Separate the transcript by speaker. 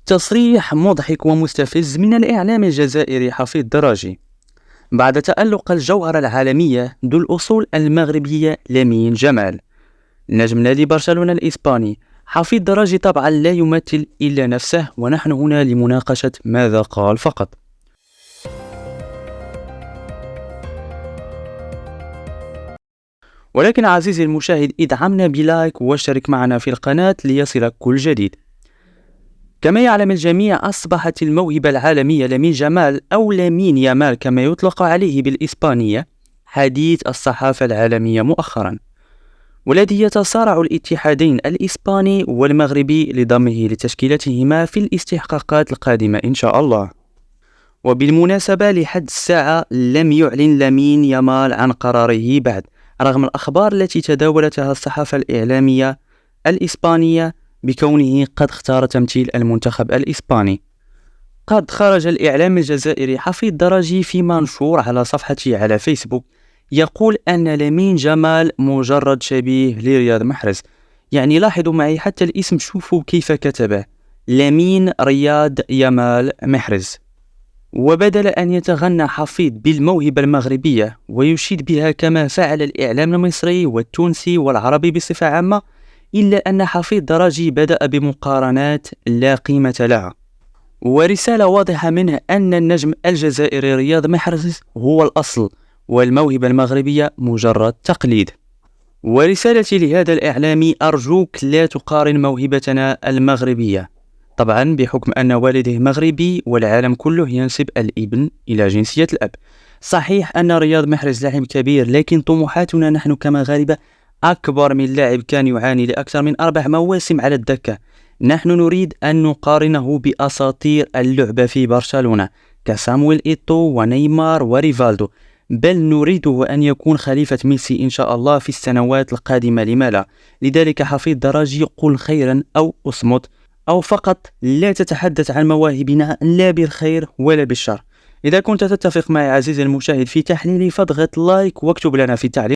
Speaker 1: تصريح مضحك ومستفز من الإعلام الجزائري حفيظ دراجي بعد تألق الجوهرة العالمية ذو الأصول المغربية لامين جمال. نجم نادي برشلونة الإسباني حفيظ دراجي طبعا لا يمثل إلا نفسه، ونحن هنا لمناقشة ماذا قال فقط. ولكن عزيزي المشاهد، ادعمنا بلايك واشترك معنا في القناة ليصلك كل جديد. كما يعلم الجميع، أصبحت الموهبة العالمية لامين جمال أو لامين يامال كما يطلق عليه بالإسبانية حديث الصحافة العالمية مؤخرا، والذي يتصارع الاتحادين الإسباني والمغربي لضمه لتشكيلتهما في الاستحقاقات القادمة إن شاء الله. وبالمناسبة لحد الساعة لم يعلن لامين يامال عن قراره بعد، رغم الأخبار التي تداولتها الصحافة الإعلامية الإسبانية بكونه قد اختار تمثيل المنتخب الإسباني. قد خرج الإعلام الجزائري حفيظ دراجي في منشور على صفحته على فيسبوك يقول أن لامين جمال مجرد شبيه لرياض محرز. يعني لاحظوا معي حتى الاسم، شوفوا كيف كتبه، لامين رياض يامال محرز. وبدل أن يتغنى حفيظ بالموهبة المغربية ويشيد بها كما فعل الإعلام المصري والتونسي والعربي بصفة عامة، إلا أن حفيظ دراجي بدأ بمقارنات لا قيمة لها، ورسالة واضحة منه أن النجم الجزائري رياض محرز هو الأصل والموهبة المغربية مجرد تقليد. ورسالتي لهذا الإعلامي، أرجوك لا تقارن موهبتنا المغربية، طبعا بحكم أن والده مغربي والعالم كله ينسب الابن إلى جنسية الأب. صحيح أن رياض محرز لاعب كبير، لكن طموحاتنا نحن كمغاربة أكبر من لاعب كان يعاني لأكثر من 4 مواسم على الدكة. نحن نريد أن نقارنه بأساطير اللعبة في برشلونة كسامويل إيتو ونيمار وريفالدو، بل نريده أن يكون خليفة ميسي إن شاء الله في السنوات القادمة، لما لا؟ لذلك حفيظ دراجي، قل خيرا أو أصمت، أو فقط لا تتحدث عن مواهبنا لا بالخير ولا بالشر. إذا كنت تتفق معي عزيزي المشاهد في تحليلي فاضغط لايك واكتب لنا في التعليق